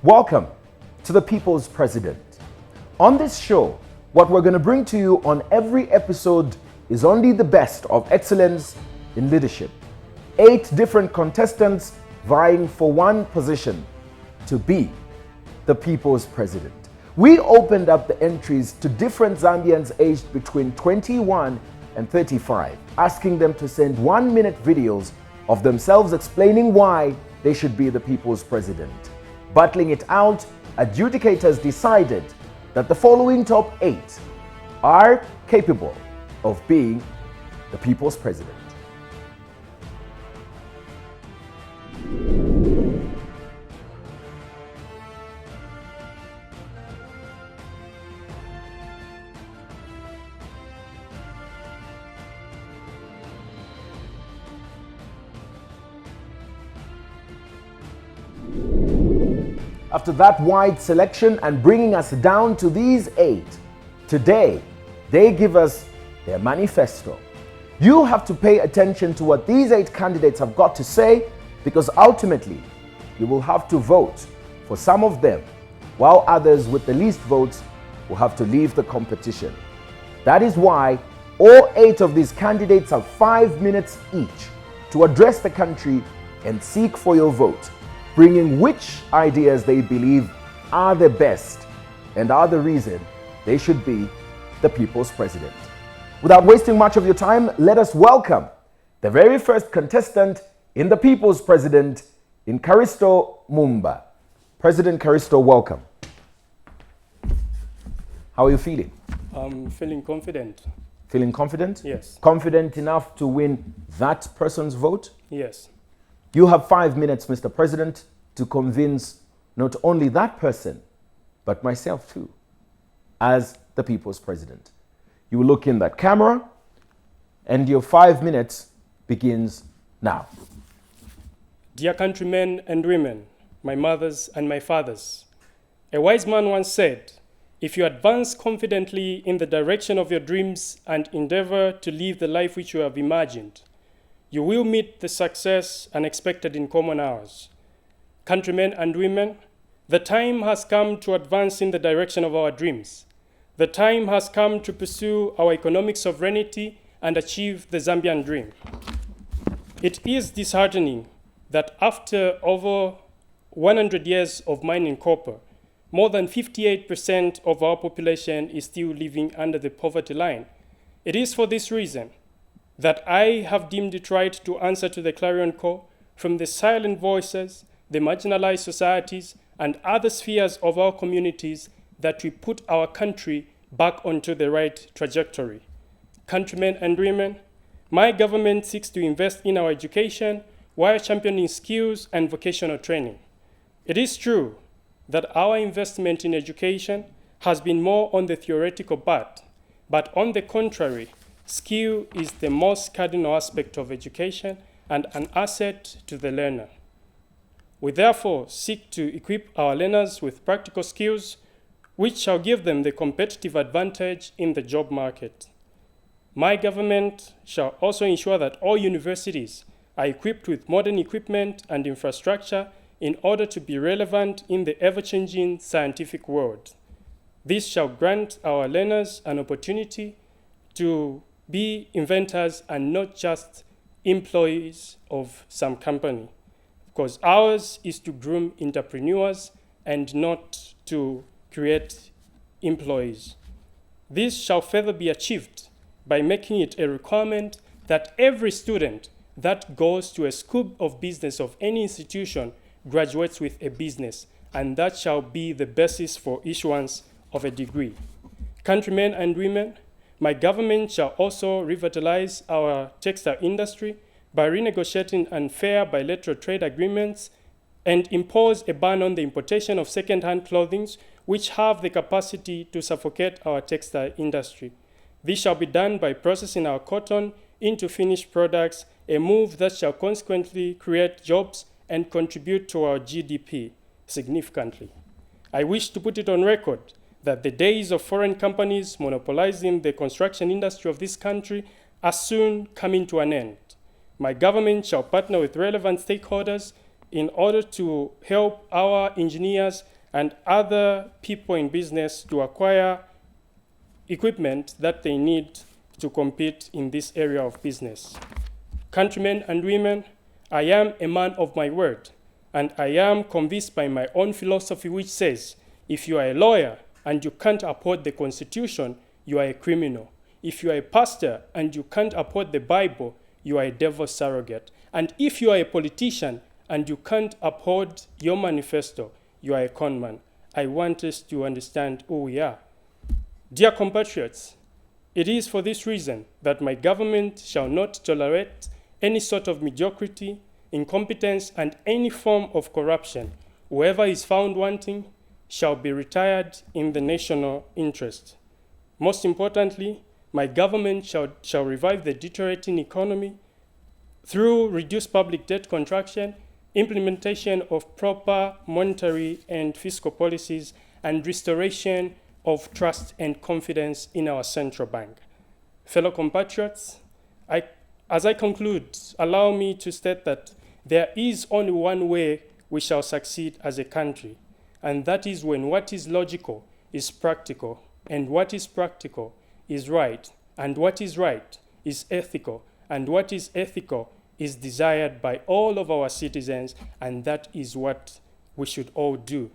Welcome to the People's President. On this show, what we're going to bring to you on every episode is only the best of excellence in leadership. 8 different contestants vying for one position to be the People's President. We opened up the entries to different Zambians aged between 21 and 35, asking them to send 1-minute videos of themselves explaining why they should be the People's President. Battling it out, adjudicators decided that the following top 8 are capable of being the People's President. After that wide selection and bringing us down to these 8, today they give us their manifesto. You have to pay attention to what these 8 candidates have got to say, because ultimately you will have to vote for some of them, while others with the least votes will have to leave the competition. That is why all 8 of these candidates have 5 minutes each to address the country and seek for your vote, bringing which ideas they believe are the best and are the reason they should be the People's President. Without wasting much of your time, let us welcome the very first contestant in the People's President, in Karisto Mumba. President Karisto, welcome. How are you feeling? I'm feeling confident. Feeling confident? Yes. Confident enough to win that person's vote? Yes. You have 5 minutes, Mr. President, to convince not only that person, but myself too, as the People's President. You will look in that camera, and your 5 minutes begins now. Dear countrymen and women, my mothers and my fathers, a wise man once said, if you advance confidently in the direction of your dreams and endeavor to live the life which you have imagined, you will meet the success unexpected in common hours. Countrymen and women, the time has come to advance in the direction of our dreams. The time has come to pursue our economic sovereignty and achieve the Zambian dream. It is disheartening that after over 100 years of mining copper, more than 58% of our population is still living under the poverty line. It is for this reason that I have deemed it right to answer to the clarion call from the silent voices, the marginalized societies, and other spheres of our communities that we put our country back onto the right trajectory. Countrymen and women, my government seeks to invest in our education while championing skills and vocational training. It is true that our investment in education has been more on the theoretical part, but on the contrary, skill is the most cardinal aspect of education and an asset to the learner. We therefore seek to equip our learners with practical skills which shall give them the competitive advantage in the job market. My government shall also ensure that all universities are equipped with modern equipment and infrastructure in order to be relevant in the ever-changing scientific world. This shall grant our learners an opportunity to be inventors and not just employees of some company, because ours is to groom entrepreneurs and not to create employees. This shall further be achieved by making it a requirement that every student that goes to a school of business of any institution graduates with a business, and that shall be the basis for issuance of a degree. Countrymen and women, my government shall also revitalize our textile industry by renegotiating unfair bilateral trade agreements and impose a ban on the importation of second-hand clothing which have the capacity to suffocate our textile industry. This shall be done by processing our cotton into finished products, a move that shall consequently create jobs and contribute to our GDP significantly. I wish to put it on record that the days of foreign companies monopolizing the construction industry of this country are soon coming to an end. My government shall partner with relevant stakeholders in order to help our engineers and other people in business to acquire equipment that they need to compete in this area of business. Countrymen and women, I am a man of my word, and I am convinced by my own philosophy, which says, if you are a lawyer and you can't uphold the Constitution, you are a criminal. If you are a pastor and you can't uphold the Bible, you are a devil's surrogate. And if you are a politician and you can't uphold your manifesto, you are a conman. I want us to understand who we are. Dear compatriots, it is for this reason that my government shall not tolerate any sort of mediocrity, incompetence, and any form of corruption. Whoever is found wanting shall be retired in the national interest. Most importantly, my government shall revive the deteriorating economy through reduced public debt contraction, implementation of proper monetary and fiscal policies, and restoration of trust and confidence in our central bank. Fellow compatriots, as I conclude, allow me to state that there is only one way we shall succeed as a country, and that is when what is logical is practical, and what is practical is right, and what is right is ethical, and what is ethical is desired by all of our citizens, and that is what we should all do.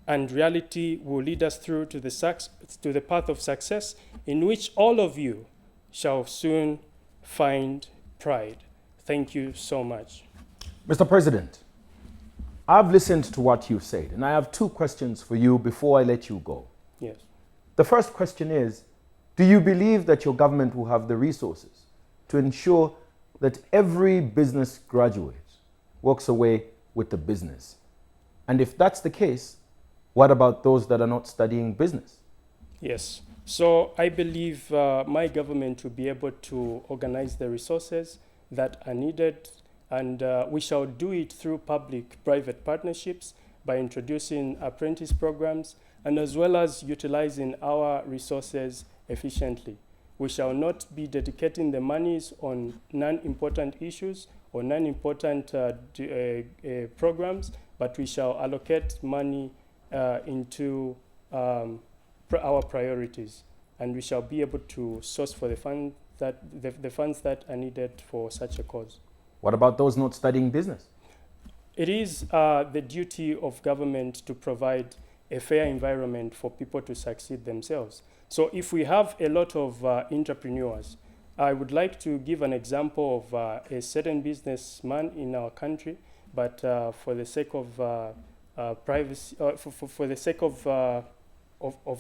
And reality will lead us through to the path of success, in which all of you shall soon find pride. Thank you so much. Mr. President, I've listened to what you've said, and I have two questions for you before I let you go. Yes. The first question is, do you believe that your government will have the resources to ensure that every business graduate walks away with the business? And if that's the case, what about those that are not studying business? Yes. So I believe my government will be able to organize the resources that are needed, and we shall do it through public-private partnerships by introducing apprentice programs, and as well as utilizing our resources efficiently. We shall not be dedicating the monies on non-important issues or non-important programs, but we shall allocate money into our priorities, and we shall be able to source for the funds that are needed for such a cause. What about those not studying business? It is the duty of government to provide a fair environment for people to succeed themselves. So if we have a lot of entrepreneurs, I would like to give an example of a certain businessman in our country, but for the sake of privacy, for the sake of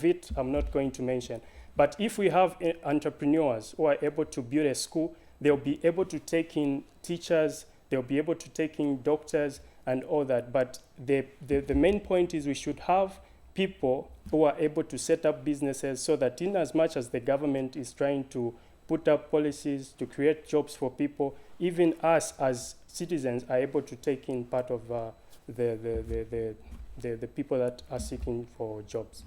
it, I'm not going to mention. But if we have entrepreneurs who are able to build a school, they'll be able to take in teachers, they'll be able to take in doctors and all that. But the main point is we should have people who are able to set up businesses, so that in as much as the government is trying to put up policies to create jobs for people, even us as citizens are able to take in part of the people that are seeking for jobs.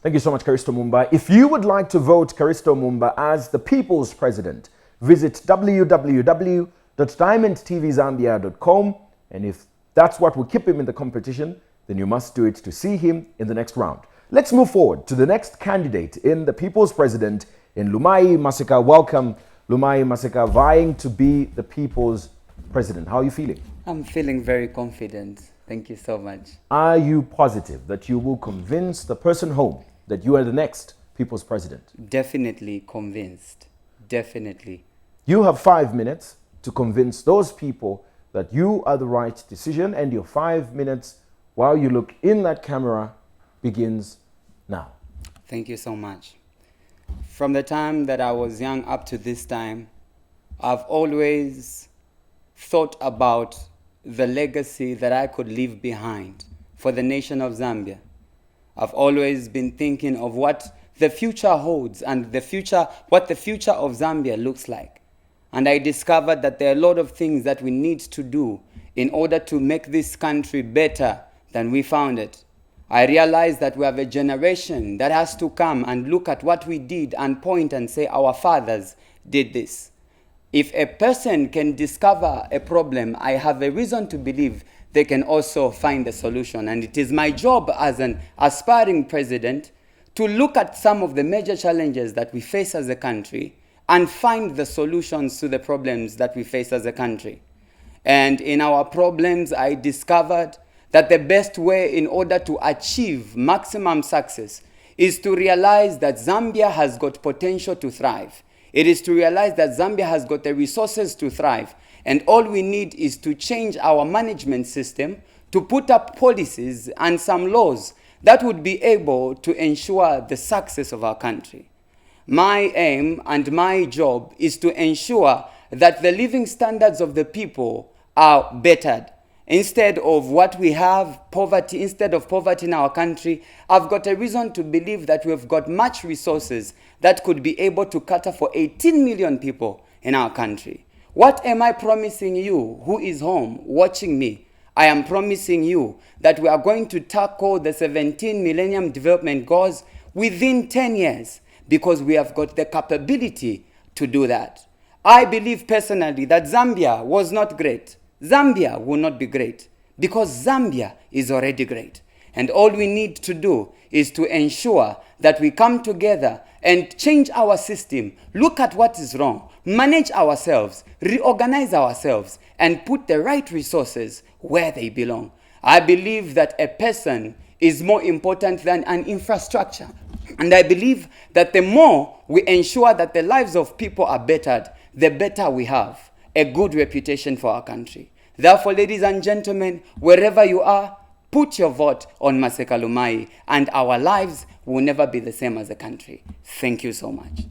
Thank you so much, Karisto Mumba. If you would like to vote Karisto Mumba as the People's President, visit www.diamondtvzambia.com, and if that's what will keep him in the competition, then you must do it to see him in the next round. Let's move forward to the next candidate in the People's President, in Lumai Masika. Welcome, Lumai Masika, vying to be the People's President. How are you feeling? I'm feeling very confident. Thank you so much. Are you positive that you will convince the person home that you are the next People's President? Definitely convinced. Definitely. You have 5 minutes to convince those people that you are the right decision, and your 5 minutes while you look in that camera begins now. Thank you so much. From the time that I was young up to this time, I've always thought about the legacy that I could leave behind for the nation of Zambia. I've always been thinking of what the future holds and what the future of Zambia looks like. And I discovered that there are a lot of things that we need to do in order to make this country better than we found it. I realized that we have a generation that has to come and look at what we did and point and say, our fathers did this. If a person can discover a problem, I have a reason to believe they can also find a solution. And it is my job as an aspiring president to look at some of the major challenges that we face as a country and find the solutions to the problems that we face as a country. And in our problems, I discovered that the best way in order to achieve maximum success is to realize that Zambia has got potential to thrive. It is to realize that Zambia has got the resources to thrive. And all we need is to change our management system, to put up policies and some laws that would be able to ensure the success of our country. My aim and my job is to ensure that the living standards of the people are bettered. Instead of what we have, poverty, instead of poverty in our country, I've got a reason to believe that we've got much resources that could be able to cater for 18 million people in our country. What am I promising you who is home watching me? I am promising you that we are going to tackle the 17 Millennium Development Goals within 10 years because we have got the capability to do that. I believe personally that Zambia was not great. Zambia will not be great because Zambia is already great. And all we need to do is to ensure that we come together and change our system, look at what is wrong, manage ourselves, reorganize ourselves, and put the right resources where they belong. I believe that a person is more important than an infrastructure. And I believe that the more we ensure that the lives of people are bettered, the better we have a good reputation for our country. Therefore, ladies and gentlemen, wherever you are, put your vote on Maseka Lumai, and our lives will never be the same as a country. Thank you so much.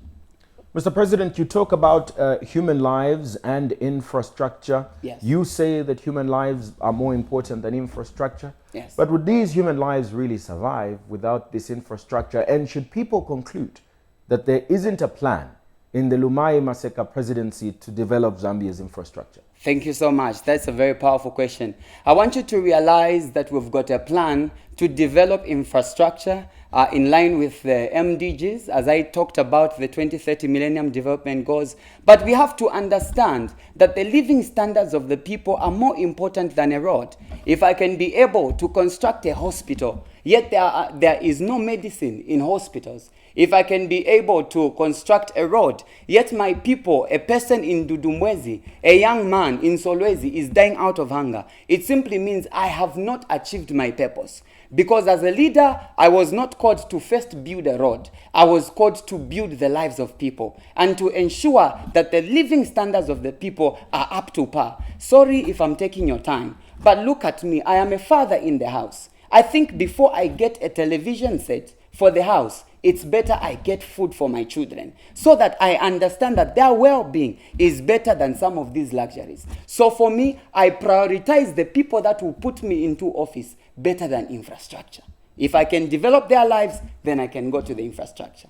Mr. President, you talk about human lives and infrastructure. Yes. You say that human lives are more important than infrastructure. Yes. But would these human lives really survive without this infrastructure? And should people conclude that there isn't a plan in the Lumai Maseka presidency to develop Zambia's infrastructure? Thank you so much. That's a very powerful question. I want you to realize that we've got a plan to develop infrastructure in line with the MDGs, as I talked about the 2030 Millennium Development Goals. But we have to understand that the living standards of the people are more important than a road. If I can be able to construct a hospital, yet there is no medicine in hospitals, if I can be able to construct a road, yet my people, a person in Dudumwezi, a young man in Solwezi is dying out of hunger, it simply means I have not achieved my purpose. Because as a leader, I was not called to first build a road. I was called to build the lives of people and to ensure that the living standards of the people are up to par. Sorry if I'm taking your time, but look at me. I am a father in the house. I think before I get a television set for the house, it's better I get food for my children so that I understand that their well-being is better than some of these luxuries. So for me, I prioritize the people that will put me into office better than infrastructure. If I can develop their lives, then I can go to the infrastructure.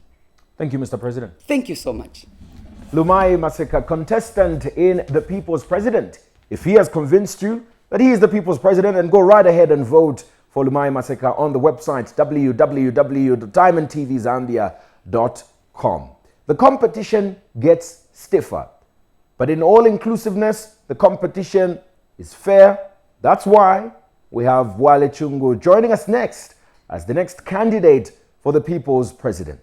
Thank you, Mr. President. Thank you so much. Lumai Maseka, contestant in the People's President. If he has convinced you that he is the People's President, then go right ahead and vote for Lumai Maseka on the website www.diamondtvzambia.com. The competition gets stiffer, but in all inclusiveness, the competition is fair. That's why we have Wale Chungu joining us next as the next candidate for the People's President.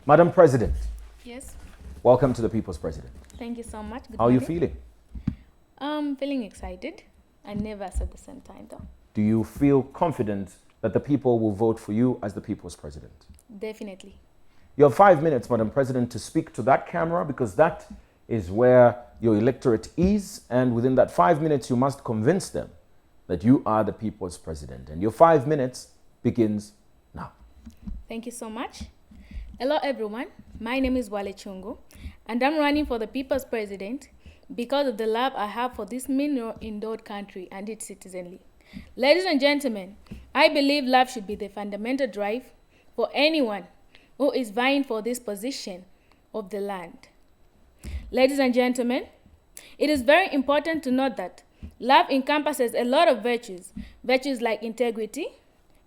Madam President. Yes. Welcome to the People's President. Thank you so much. Good How are you morning. feeling? Feeling excited and nervous at the same time, though. Do you feel confident that the people will vote for you as the People's President? Definitely. You have 5 minutes, Madam President, to speak to that camera because that is where your electorate is. And within that 5 minutes, you must convince them that you are the People's President. And your 5 minutes begins now. Thank you so much. Hello, everyone. My name is Wale Chungu, and I'm running for the People's President because of the love I have for this mineral-endowed country and its citizenry. Ladies and gentlemen, I believe love should be the fundamental drive for anyone who is vying for this position of the land. Ladies and gentlemen, it is very important to note that love encompasses a lot of virtues like integrity,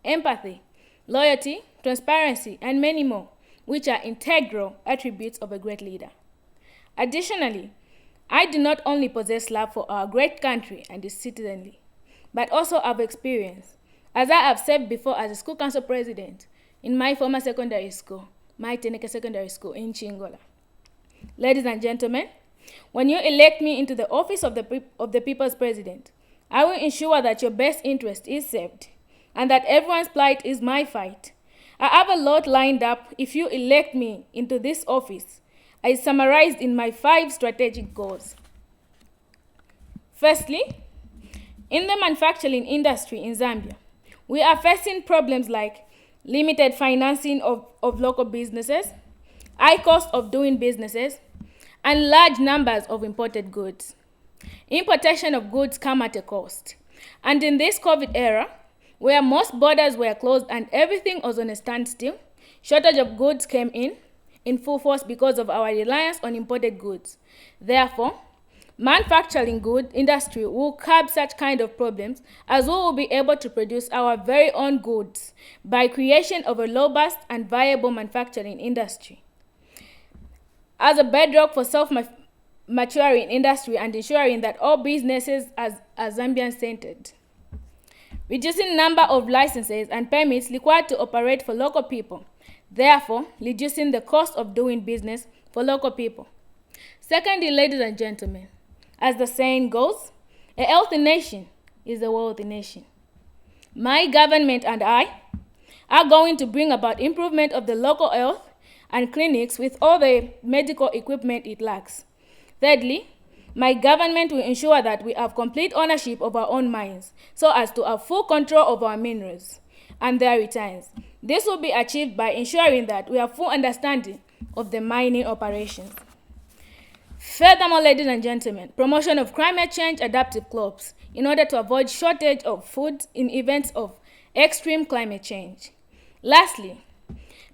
empathy, loyalty, transparency, and many more, which are integral attributes of a great leader. Additionally, I do not only possess love for our great country and its citizenry, but also have experience, as I have served before as a school council president in my former secondary school, my Teneke Secondary School in Chingola. Ladies and gentlemen, when you elect me into the office of the People's President, I will ensure that your best interest is served and that everyone's plight is my fight. I have a lot lined up if you elect me into this office, as summarized in my 5 strategic goals. Firstly, in the manufacturing industry in Zambia, we are facing problems like limited financing of local businesses, high cost of doing businesses, and large numbers of imported goods. Importation of goods come at a cost. And in this COVID era, where most borders were closed and everything was on a standstill, shortage of goods came in full force because of our reliance on imported goods. Therefore, manufacturing good industry will curb such kind of problems, as we will be able to produce our very own goods by creation of a robust and viable manufacturing industry. As a bedrock for self-maturing industry and ensuring that all businesses are Zambian-centered. Reducing number of licenses and permits required to operate for local people, therefore reducing the cost of doing business for local people. Secondly, ladies and gentlemen, as the saying goes, a healthy nation is a wealthy nation. My government and I are going to bring about improvement of the local health and clinics with all the medical equipment it lacks. Thirdly, my government will ensure that we have complete ownership of our own mines so as to have full control of our minerals and their returns. This will be achieved by ensuring that we have full understanding of the mining operations. Furthermore, ladies and gentlemen, promotion of climate change adaptive crops in order to avoid shortage of food in events of extreme climate change. Lastly,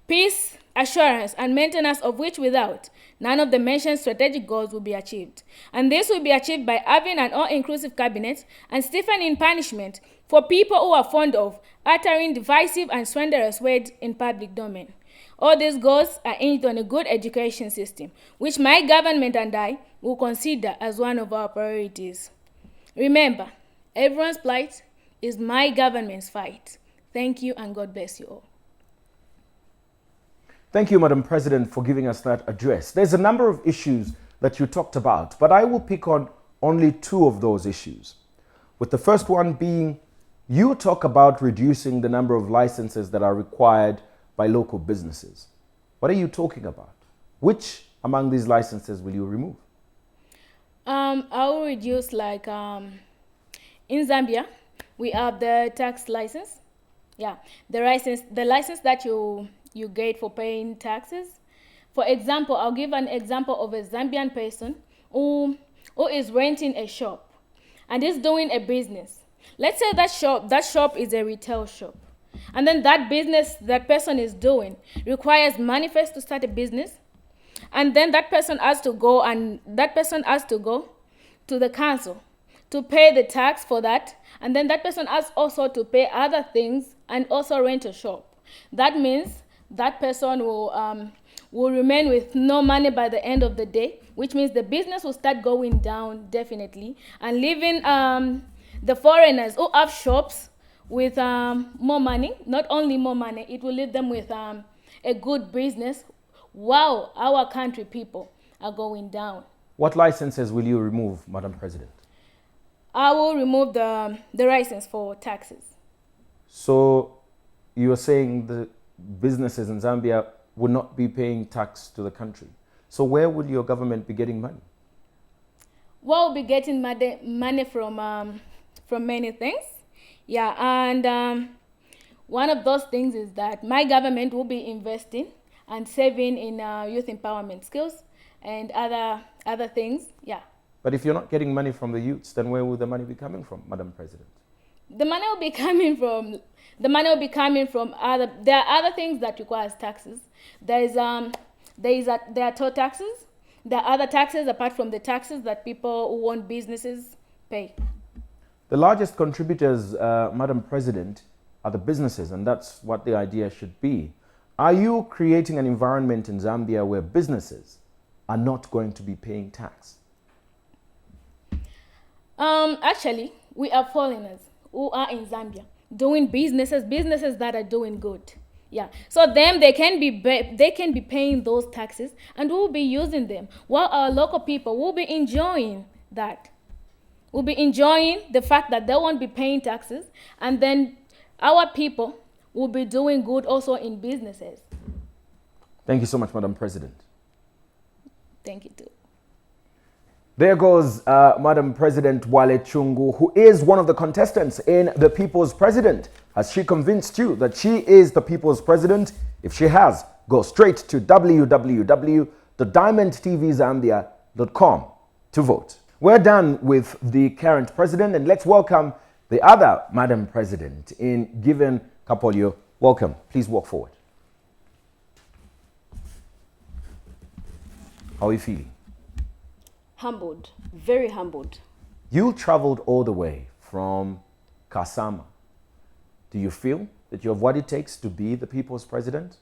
peace, assurance, and maintenance of which without none of the mentioned strategic goals will be achieved. And this will be achieved by having an all-inclusive cabinet and stiffening punishment for people who are fond of uttering divisive and slanderous words in public domain. All these goals are aimed on a good education system, which my government and I will consider as one of our priorities. Remember, everyone's plight is my government's fight. Thank you and God bless you all. Thank you, Madam President, for giving us that address. There's a number of issues that you talked about, but I will pick on only 2 of those issues. With the first one being, you talk about reducing the number of licenses that are required by local businesses. What are you talking about? Which among these licenses will you remove? I will reduce in Zambia, we have the tax license. Yeah, the license that you get for paying taxes. For example, I'll give an example of a Zambian person who is renting a shop and is doing a business. Let's say that shop is a retail shop. And then that business that person is doing requires Manifesto to start a business. And then that person has to go to the council to pay the tax for that. And then that person has also to pay other things and also rent a shop. That means that person will remain with no money by the end of the day, which means the business will start going down definitely, and leaving the foreigners who have shops with more money. Not only more money, it will leave them with a good business while our country people are going down. What licenses will you remove, Madam President? I will remove the license for taxes. So you are saying the businesses in Zambia will not be paying tax to the country. So where will your government be getting money? We'll be getting money from many things. Yeah, and one of those things is that my government will be investing and saving in youth empowerment skills and other things. Yeah. But if you're not getting money from the youths, then where will the money be coming from, Madam President? The money will be coming from other. There are other things that requires taxes. There are toll taxes. There are other taxes apart from the taxes that people who own businesses pay. The largest contributors, Madam President, are the businesses, and that's what the idea should be. Are you creating an environment in Zambia where businesses are not going to be paying tax? Actually, we are foreigners who are in Zambia doing businesses that are doing good. Yeah. So them they can be paying those taxes and we'll be using them, while our local people will be enjoying that. We'll be enjoying the fact that they won't be paying taxes, and then our people will be doing good also in businesses. Thank you so much, Madam President. Thank you too. There goes Madam President Wale Chungu, who is one of the contestants in The People's President. Has she convinced you that she is the People's President? If she has, go straight to www.diamondtvzambia.com to vote. We're done with the current president, and let's welcome the other Madam President in Given Kapolio. Welcome. Please walk forward. How are you feeling? Humbled, very humbled. You traveled all the way from Kasama. Do you feel that you have what it takes to be the people's president?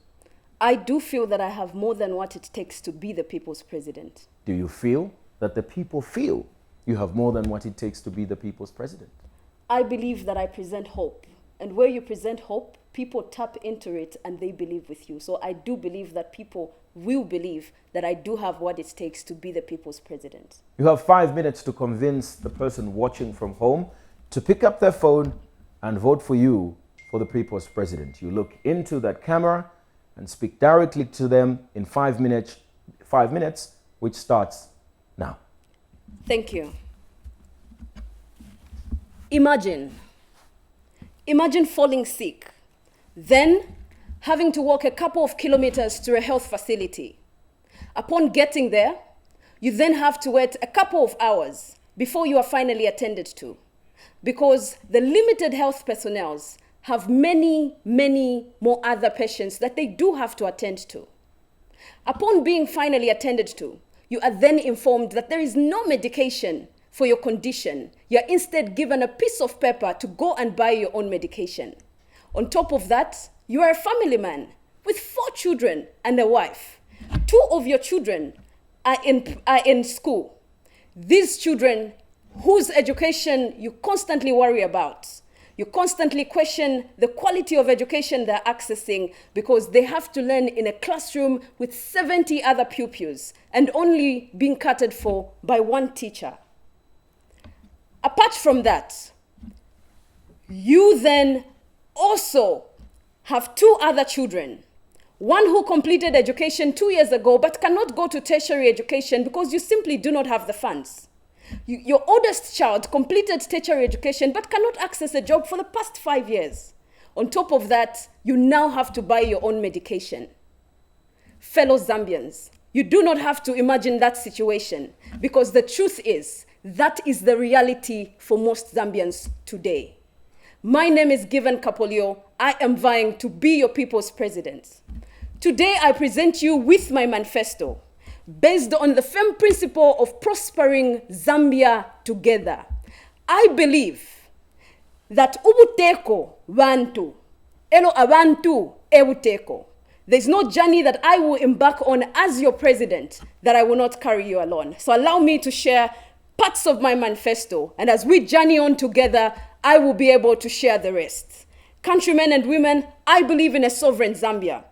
I do feel that I have more than what it takes to be the people's president. Do you feel that the people feel you have more than what it takes to be the people's president? I believe that I present hope. And where you present hope, people tap into it and they believe with you. So I do believe that people will believe that I do have what it takes to be the people's president. You have 5 minutes to convince the person watching from home to pick up their phone and vote for you for the people's president. You look into that camera and speak directly to them in 5 minutes, which starts now. Thank you. Imagine falling sick, then having to walk a couple of kilometers to a health facility. Upon getting there, you then have to wait a couple of hours before you are finally attended to, because the limited health personnel have many, many more other patients that they do have to attend to. Upon being finally attended to, you are then informed that there is no medication for your condition. You're instead given a piece of paper to go and buy your own medication. On top of that, you are a family man with 4 children and a wife. 2 of your children are in school. These children whose education you constantly worry about. You constantly question the quality of education they're accessing because they have to learn in a classroom with 70 other pupils and only being catered for by 1 teacher. Apart from that, you then also have 2 other children. One who completed education 2 years ago but cannot go to tertiary education because you simply do not have the funds. Your oldest child completed tertiary education but cannot access a job for the past 5 years. On top of that, you now have to buy your own medication. Fellow Zambians, you do not have to imagine that situation, because the truth is, that is the reality for most Zambians today. My name is Given Kapolio. I am vying to be your people's president. Today, I present you with my manifesto, based on the firm principle of prospering Zambia together. I believe that ubuteko bantu, elo abantu ebuteko. There's no journey that I will embark on as your president that I will not carry you along. So allow me to share parts of my manifesto, and as we journey on together, I will be able to share the rest. Countrymen and women, I believe in a sovereign Zambia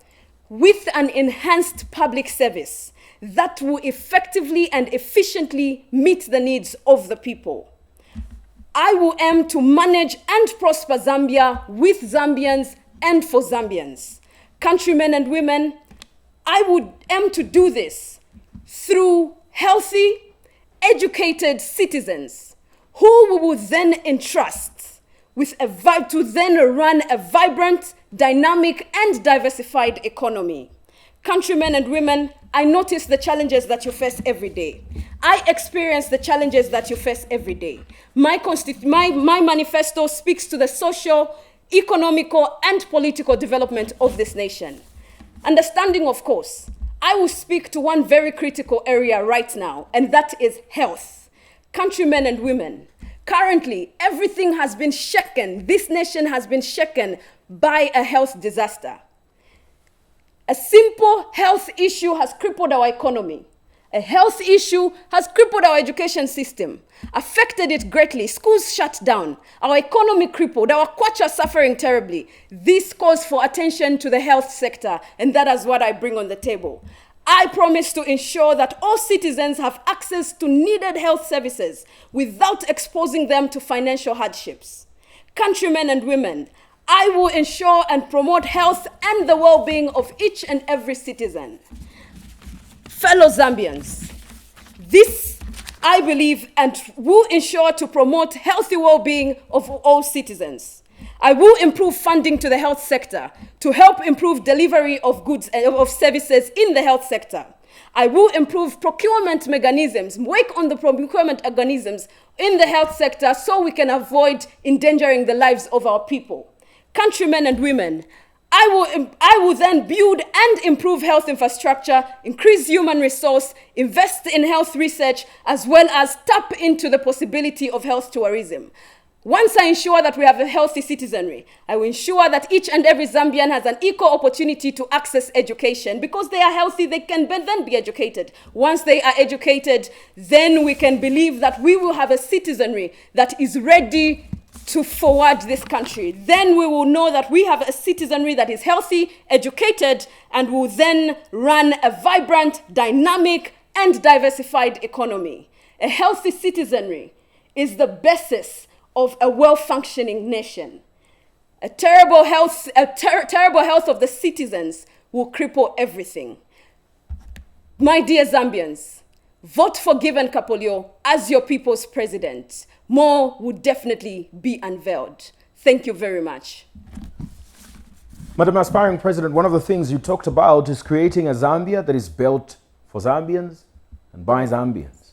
with an enhanced public service that will effectively and efficiently meet the needs of the people. I will aim to manage and prosper Zambia with Zambians and for Zambians. Countrymen and women, I would aim to do this through healthy, educated citizens who we will then entrust with to then run a vibrant, dynamic, and diversified economy. Countrymen and women, I notice the challenges that you face every day. I experience the challenges that you face every day. My manifesto speaks to the social, economical, and political development of this nation. Understanding, of course, I will speak to one very critical area right now, and that is health. Countrymen and women, currently, everything has been shaken. This nation has been shaken by a health disaster. A simple health issue has crippled our economy. A health issue has crippled our education system, affected it greatly. Schools shut down, our economy crippled, our kwacha suffering terribly. This calls for attention to the health sector, and that is what I bring on the table. I promise to ensure that all citizens have access to needed health services without exposing them to financial hardships. Countrymen and women, I will ensure and promote health and the well-being of each and every citizen. Fellow Zambians, this, I believe, and will ensure to promote healthy well-being of all citizens. I will improve funding to the health sector to help improve delivery of goods and of services in the health sector. I will improve procurement mechanisms, work on the procurement mechanisms in the health sector so we can avoid endangering the lives of our people. Countrymen and women, I will then build and improve health infrastructure, increase human resource, invest in health research, as well as tap into the possibility of health tourism. Once I ensure that we have a healthy citizenry, I will ensure that each and every Zambian has an equal opportunity to access education. Because they are healthy, they can then be educated. Once they are educated, then we can believe that we will have a citizenry that is ready to forward this country. Then we will know that we have a citizenry that is healthy, educated, and will then run a vibrant, dynamic, and diversified economy. A healthy citizenry is the basis of a well-functioning nation. Terrible health of the citizens will cripple everything. My dear Zambians, vote for Given Kapolio as your people's president. More would definitely be unveiled. Thank you very much. Madam Aspiring President, one of the things you talked about is creating a Zambia that is built for Zambians and by Zambians.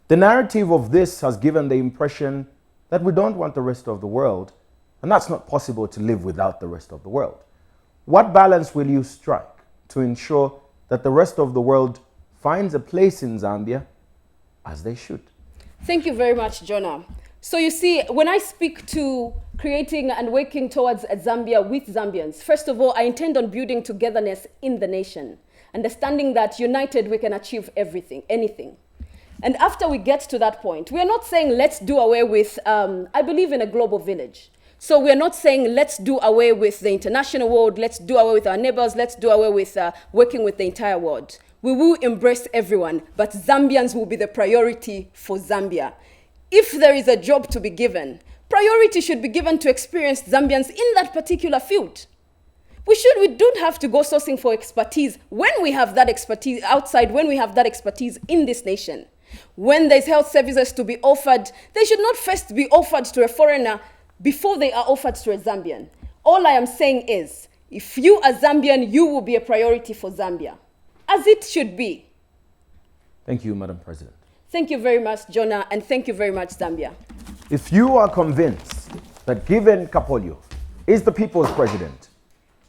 The narrative of this has given the impression that we don't want the rest of the world, and that's not possible to live without the rest of the world. What balance will you strike to ensure that the rest of the world finds a place in Zambia as they should? Thank you very much, Jonah. So you see, when I speak to creating and working towards a Zambia with Zambians, first of all, I intend on building togetherness in the nation, understanding that united we can achieve everything, anything. And after we get to that point, we are not saying let's do away with, I believe in a global village. So we are not saying let's do away with the international world, let's do away with our neighbors, let's do away with working with the entire world. We will embrace everyone, but Zambians will be the priority for Zambia. If there is a job to be given, priority should be given to experienced Zambians in that particular field. We don't have to go sourcing for expertise when we have that expertise outside, when we have that expertise in this nation. When there's health services to be offered, they should not first be offered to a foreigner before they are offered to a Zambian. All I am saying is, if you are Zambian, you will be a priority for Zambia, as it should be. Thank you, Madam President. Thank you very much, Jonah, and thank you very much, Zambia. If you are convinced that Given Kapolio is the people's president,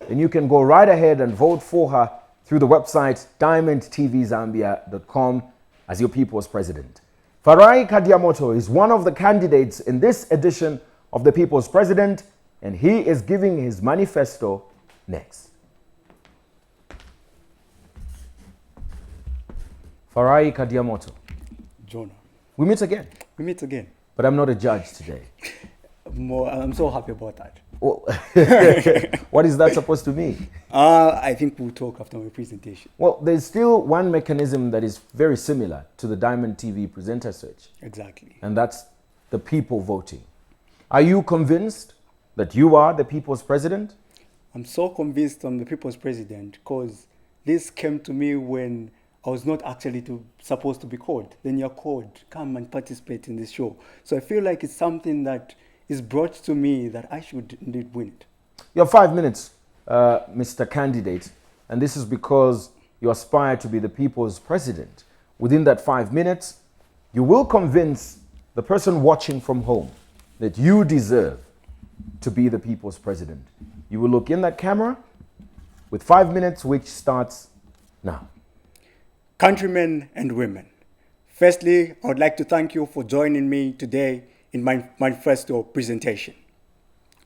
then you can go right ahead and vote for her through the website diamondtvzambia.com as your people's president. Farai Kadiamoto is one of the candidates in this edition of the People's President, and he is giving his manifesto next. Farai Kadiamoto. Jonah. We meet again. We meet again. But I'm not a judge today. I'm so happy about that. Well, what is that supposed to mean? I think we'll talk after my presentation. Well, there's still one mechanism that is very similar to the Diamond TV presenter search. Exactly. And that's the people voting. Are you convinced that you are the people's president? I'm so convinced I'm the people's president because this came to me when I was not actually supposed to be called. Then you're called, come and participate in this show. So I feel like it's something that is brought to me that I should indeed win it. You have 5 minutes, Mr. Candidate, and this is because you aspire to be the people's president. Within that 5 minutes, you will convince the person watching from home that you deserve to be the people's president. You will look in that camera with 5 minutes, which starts now. Countrymen and women, firstly, I would like to thank you for joining me today in my manifesto presentation.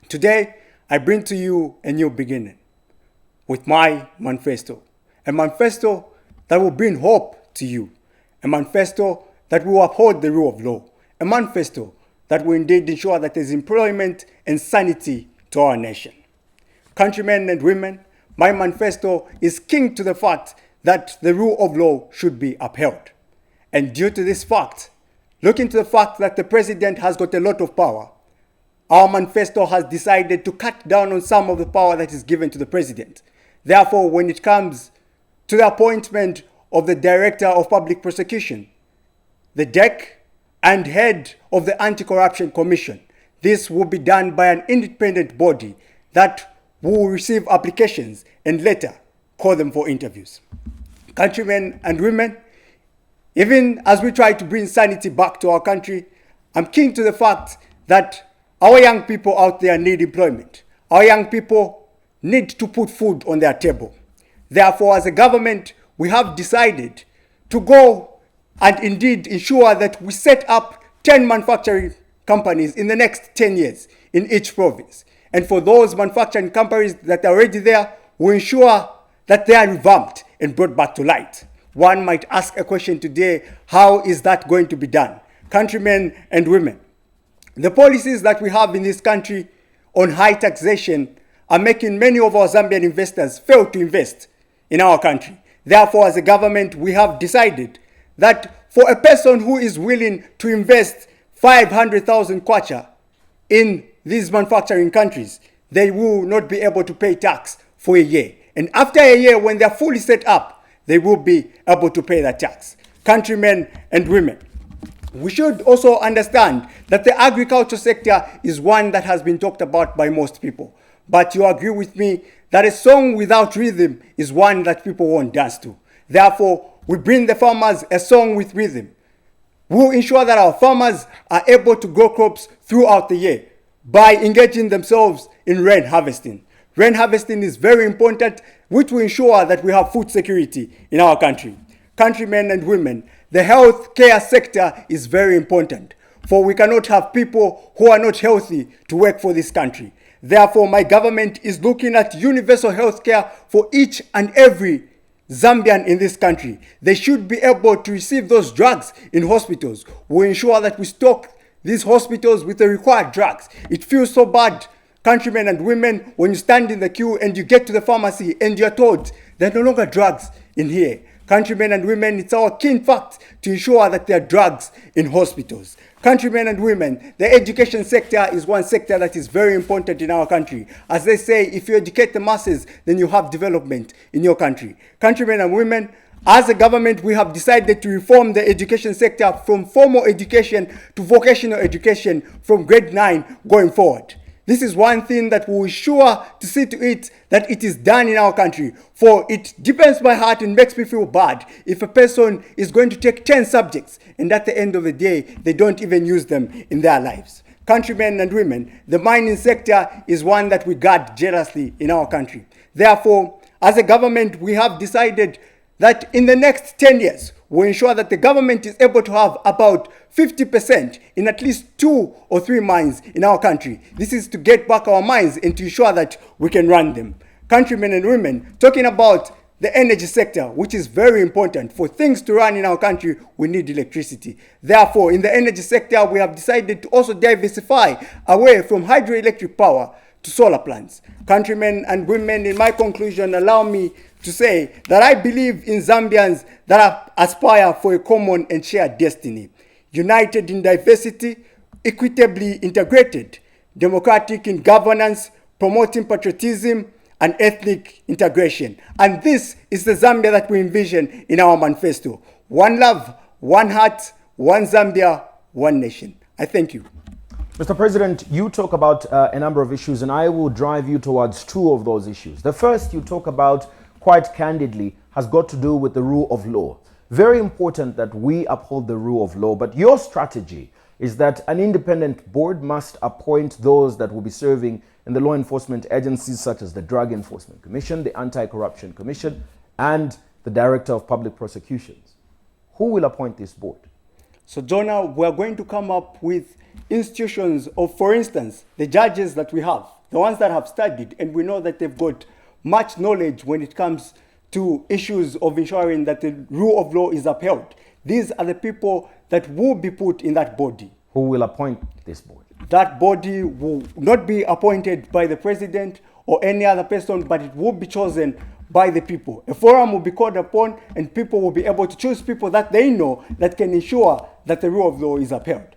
Today, I bring to you a new beginning with my manifesto, a manifesto that will bring hope to you, a manifesto that will uphold the rule of law, a manifesto that will indeed ensure that there's employment and sanity to our nation. Countrymen and women, my manifesto is keen to the fact that the rule of law should be upheld. And due to this fact, looking to the fact that the president has got a lot of power, our manifesto has decided to cut down on some of the power that is given to the president. Therefore, when it comes to the appointment of the Director of Public Prosecution, the DEC, and head of the Anti-Corruption Commission, this will be done by an independent body that will receive applications and later call them for interviews. Countrymen and women, even as we try to bring sanity back to our country, I'm keen to the fact that our young people out there need employment. Our young people need to put food on their table. Therefore, as a government, we have decided to go and indeed ensure that we set up 10 manufacturing companies in the next 10 years in each province. And for those manufacturing companies that are already there, we ensure that they are revamped and brought back to light. One might ask a question today, how is that going to be done? Countrymen and women, the policies that we have in this country on high taxation are making many of our Zambian investors fail to invest in our country. Therefore, as a government, we have decided that for a person who is willing to invest 500,000 kwacha in these manufacturing countries, they will not be able to pay tax for a year. And after a year, when they're fully set up, they will be able to pay that tax. Countrymen and women, we should also understand that the agriculture sector is one that has been talked about by most people. But you agree with me that a song without rhythm is one that people won't dance to. Therefore, we bring the farmers a song with rhythm. We'll ensure that our farmers are able to grow crops throughout the year by engaging themselves in rain harvesting. Rain harvesting is very important, which will ensure that we have food security in our country. Countrymen and women, the health care sector is very important, for we cannot have people who are not healthy to work for this country. Therefore, my government is looking at universal health care for each and every Zambian in this country. They should be able to receive those drugs in hospitals. We ensure that we stock these hospitals with the required drugs. It feels so bad, countrymen and women, when you stand in the queue and you get to the pharmacy and you're told there are no longer drugs in here. Countrymen and women, it's our keen fact to ensure that there are drugs in hospitals. Countrymen and women, the education sector is one sector that is very important in our country. As they say, if you educate the masses, then you have development in your country. Countrymen and women, as a government, we have decided to reform the education sector from formal education to vocational education from grade 9 going forward. This is one thing that we will ensure to see to it that it is done in our country. For it depends my heart and makes me feel bad if a person is going to take 10 subjects and at the end of the day, they don't even use them in their lives. Countrymen and women, the mining sector is one that we guard jealously in our country. Therefore, as a government, we have decided that in the next 10 years, we ensure that the government is able to have about 50% in at least 2 or 3 mines in our country. This is to get back our mines and to ensure that we can run them. Countrymen and women, talking about the energy sector, which is very important. For things to run in our country, we need electricity. Therefore, in the energy sector, we have decided to also diversify away from hydroelectric power to solar plants. Countrymen and women, in my conclusion, allow me to say that I believe in Zambians that aspire for a common and shared destiny, united in diversity, equitably integrated, democratic in governance, promoting patriotism and ethnic integration. And this is the Zambia that we envision in our manifesto. One love, one heart, one Zambia, one nation. I thank you. Mr. President, you talk about a number of issues, and I will drive you towards 2 of those issues. The first you talk about, quite candidly, has got to do with the rule of law. Very important that we uphold the rule of law, but your strategy is that an independent board must appoint those that will be serving in the law enforcement agencies such as the Drug Enforcement Commission, the Anti-Corruption Commission, and the Director of Public Prosecutions. Who will appoint this board? So, Jonah, we are going to come up with institutions of, for instance, the judges that we have, the ones that have studied, and we know that they've got much knowledge when it comes to issues of ensuring that the rule of law is upheld. These are the people that will be put in that body. Who will appoint this board? That body will not be appointed by the president or any other person, but it will be chosen by the people. A forum will be called upon, and people will be able to choose people that they know that can ensure that the rule of law is upheld.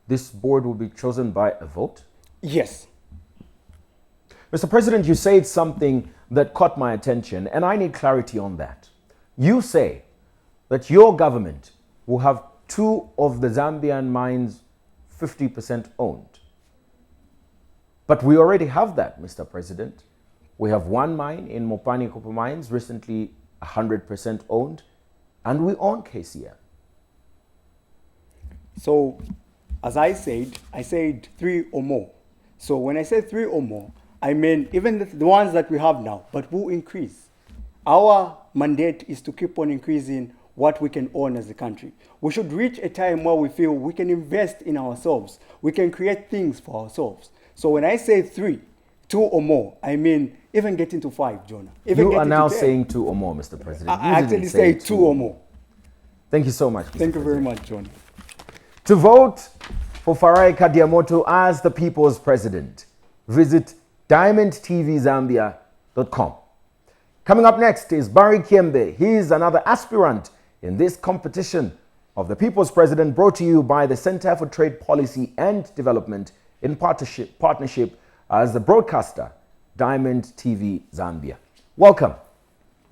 This board will be chosen by a vote? Yes. Mr. President, you said something that caught my attention, and I need clarity on that. You say that your government will have 2 of the Zambian mines 50% owned. But we already have that, Mr. President. We have 1 mine in Mopani Copper Mines, recently 100% owned, and we own KCM. So, as I said 3 or more. So when I say 3 or more, I mean even the ones that we have now, but will increase. Our mandate is to keep on increasing what we can own as a country. We should reach a time where we feel we can invest in ourselves. We can create things for ourselves. So when I say 3, 2 or more, I mean even getting to 5, Jonah. Even You are now 10. saying 2 or more, Mr. President. I You didn't actually say 2 or more. Thank you so much, Mr. Thank you very President. much, Jonah. To vote for Farai Kadiamoto as the people's president, visit diamondtvzambia.com. Coming up next is Barry Kiembe. He is another aspirant in this competition of the people's president, brought to you by the Center for Trade Policy and Development in partnership as the broadcaster, Diamond TV Zambia. Welcome,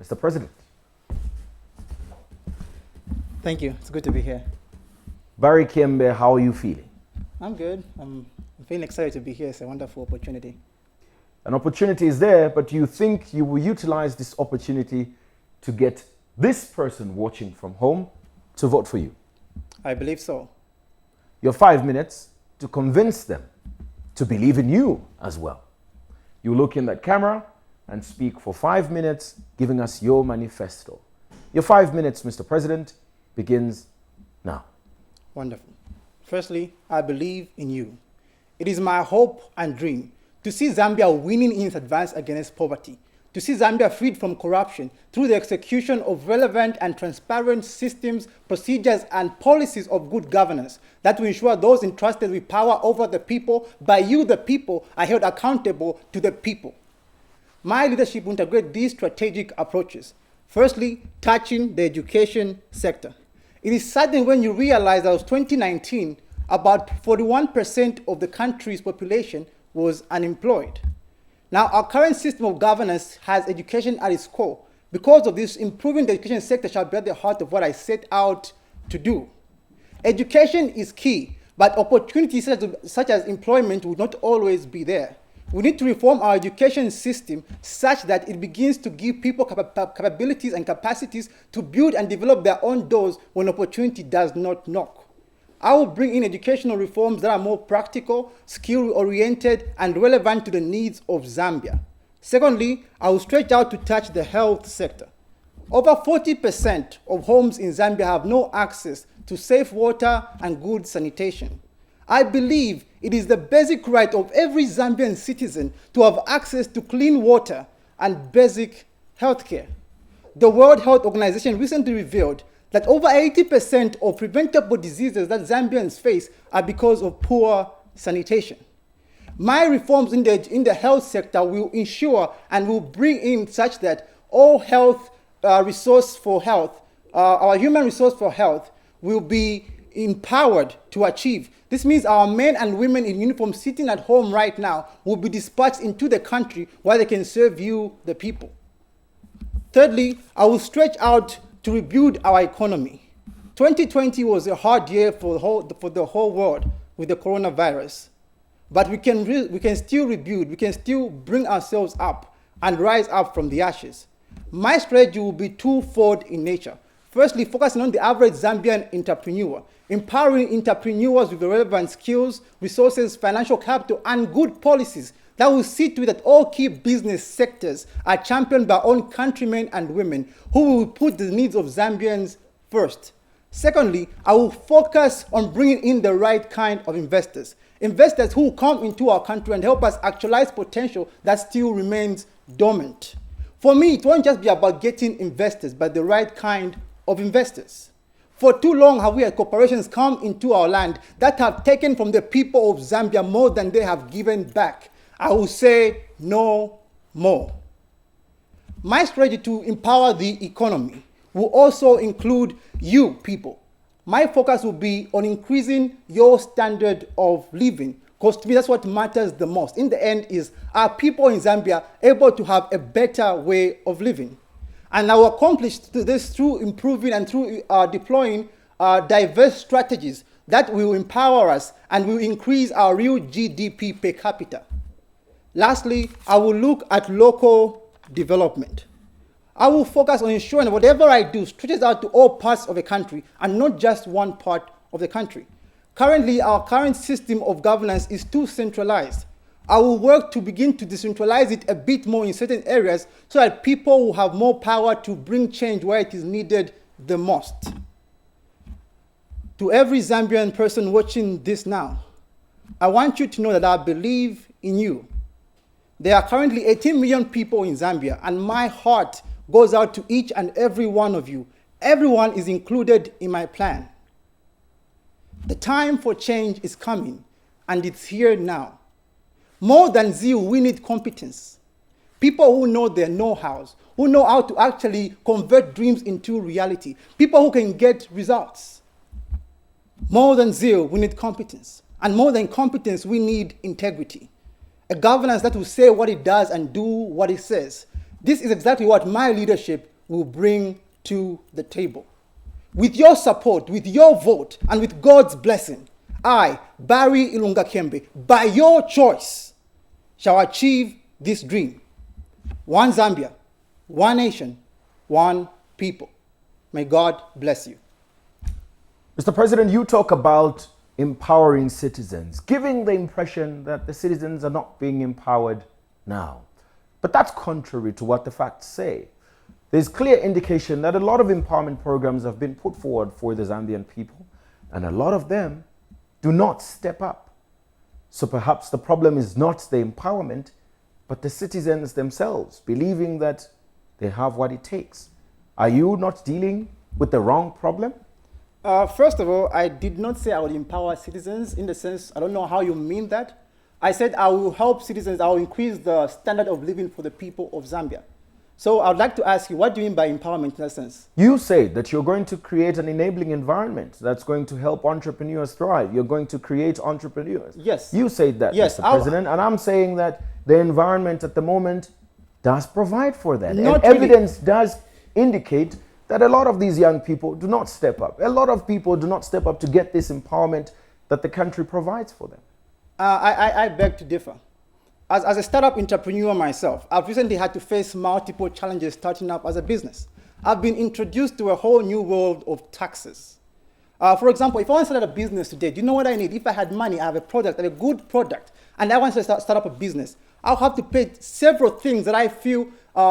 Mr. President. Thank you. It's good to be here. Barry Kiembe, how are you feeling? I'm good. I'm feeling excited to be here. It's a wonderful opportunity. An opportunity is there, but you think you will utilize this opportunity to get this person watching from home to vote for you. I believe so. You have 5 minutes to convince them to believe in you as well. You look in that camera and speak for 5 minutes, giving us your manifesto. Your 5 minutes, Mr. President, begins now. Wonderful. Firstly, I believe in you. It is my hope and dream to see Zambia winning in its advance against poverty, to see Zambia freed from corruption through the execution of relevant and transparent systems, procedures, and policies of good governance that will ensure those entrusted with power over the people by you, the people, are held accountable to the people. My leadership will integrate these strategic approaches. Firstly, touching the education sector. It is saddening when you realize that in 2019, about 41% of the country's population was unemployed. Now, our current system of governance has education at its core. Because of this, improving the education sector shall be at the heart of what I set out to do. Education is key, but opportunities such as employment will not always be there. We need to reform our education system such that it begins to give people capabilities and capacities to build and develop their own doors when opportunity does not knock. I will bring in educational reforms that are more practical, skill-oriented, and relevant to the needs of Zambia. Secondly, I will stretch out to touch the health sector. Over 40% of homes in Zambia have no access to safe water and good sanitation. I believe it is the basic right of every Zambian citizen to have access to clean water and basic healthcare. The World Health Organization recently revealed that over 80% of preventable diseases that Zambians face are because of poor sanitation. My reforms in the health sector will ensure and will bring in such that all health resource for health, our human resource for health will be empowered to achieve. This means our men and women in uniform sitting at home right now will be dispatched into the country where they can serve you, the people. Thirdly, I will stretch out to rebuild our economy. 2020 was a hard year for the whole world with the coronavirus. But we can still rebuild, we can still bring ourselves up and rise up from the ashes. My strategy will be twofold in nature. Firstly, focusing on the average Zambian entrepreneur, empowering entrepreneurs with the relevant skills, resources, financial capital, and good policies that will see to it that all key business sectors are championed by our own countrymen and women who will put the needs of Zambians first. Secondly, I will focus on bringing in the right kind of investors. Investors who will come into our country and help us actualize potential that still remains dormant. For me, it won't just be about getting investors, but the right kind of investors. For too long have we had corporations come into our land that have taken from the people of Zambia more than they have given back. I will say no more. My strategy to empower the economy will also include you people. My focus will be on increasing your standard of living, because to me that's what matters the most. In the end is, are people in Zambia able to have a better way of living? And I will accomplish this through improving and through deploying diverse strategies that will empower us and will increase our real GDP per capita. Lastly, I will look at local development. I will focus on ensuring that whatever I do stretches out to all parts of the country and not just one part of the country. Currently, our current system of governance is too centralized. I will work to begin to decentralize it a bit more in certain areas so that people will have more power to bring change where it is needed the most. To every Zambian person watching this now, I want you to know that I believe in you. There are currently 18 million people in Zambia, and my heart goes out to each and every one of you. Everyone is included in my plan. The time for change is coming, and it's here now. More than zeal, we need competence. People who know their know-hows, who know how to actually convert dreams into reality. People who can get results. More than zeal, we need competence. And more than competence, we need integrity. A governance that will say what it does and do what it says. This is exactly what my leadership will bring to the table. With your support, with your vote, and with God's blessing, I, Barry Ilunga Kembe, by your choice, shall achieve this dream. One Zambia, one nation, one people. May God bless you. Mr. President, you talk about empowering citizens, giving the impression that the citizens are not being empowered now. But that's contrary to what the facts say. There's clear indication that a lot of empowerment programs have been put forward for the Zambian people, and a lot of them do not step up. So perhaps the problem is not the empowerment, but the citizens themselves believing that they have what it takes. Are you not dealing with the wrong problem? First of all, I did not say I would empower citizens in the sense, I don't know how you mean that. I said I will help citizens, I will increase the standard of living for the people of Zambia. So I would like to ask you, what do you mean by empowerment in that sense? You say that you're going to create an enabling environment that's going to help entrepreneurs thrive. You're going to create entrepreneurs. Yes. You said that, yes, Mr. President, and I'm saying that the environment at the moment does provide for that. Not and really. Evidence does indicate that a lot of these young people do not step up. A lot of people do not step up to get this empowerment that the country provides for them. I beg to differ. As a startup entrepreneur myself, I've recently had to face multiple challenges starting up as a business. I've been introduced to a whole new world of taxes. For example, if I want to start a business today, do you know what I need? If I had money, I have a product, a good product, and I want to start up a business, I'll have to pay several things that I feel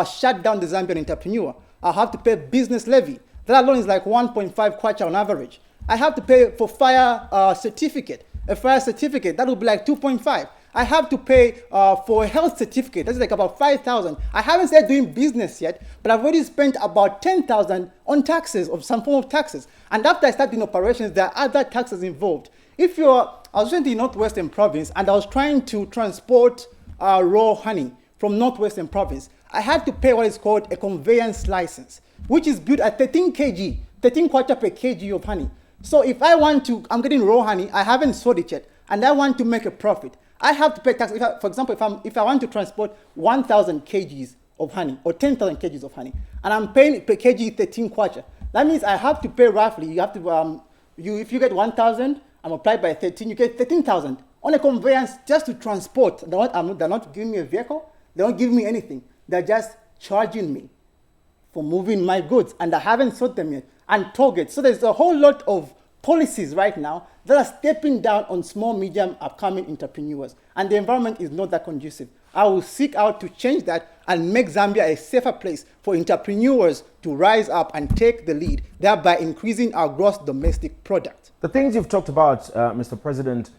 shut down the Zambian entrepreneur. I'll have to pay business levy. That alone is like 1.5 kwacha on average. I have to pay for fire certificate. A fire certificate, that will be like 2.5. I have to pay for a health certificate. That's like about 5,000. I haven't started doing business yet, but I've already spent about 10,000 on taxes, of some form of taxes. And after I start doing operations, there are other taxes involved. I was in the Northwestern Province, and I was trying to transport raw honey from Northwestern Province. I had to pay what is called a conveyance license, which is built at 13 kg, 13 kwacha per kg of honey. So if I want to, I'm getting raw honey, I haven't sold it yet, and I want to make a profit, I have to pay tax. For example, if I want to transport 1,000 kgs of honey or 10,000 kgs of honey, and I'm paying per kg 13 kwacha, that means I have to pay roughly. You have to if you get 1,000, I'm applied by 13, you get 13,000 on a conveyance just to transport. They're not giving me a vehicle. They don't give me anything. They're just charging me for moving my goods, and I haven't sold them yet. And targets. So there's a whole lot of policies right now that are stepping down on small, medium, upcoming entrepreneurs. And the environment is not that conducive. I will seek out to change that and make Zambia a safer place for entrepreneurs to rise up and take the lead, thereby increasing our gross domestic product. The things you've talked about, Mr. President,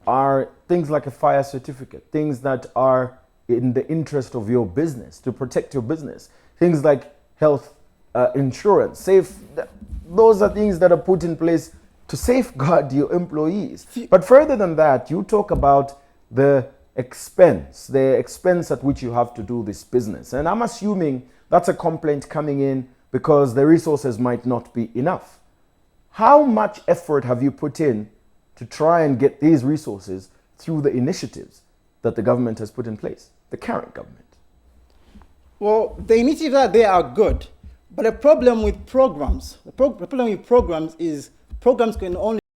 are things like a fire certificate, things that are in the interest of your business, to protect your business, things like health insurance, those are things that are put in place to safeguard your employees. But further than that, you talk about the expense at which you have to do this business. And I'm assuming that's a complaint coming in because the resources might not be enough. How much effort have you put in to try and get these resources through the initiatives that the government has put in place, the current government? Well, the initiatives that they are good, but the problem with programs, the problem with programs is programs can only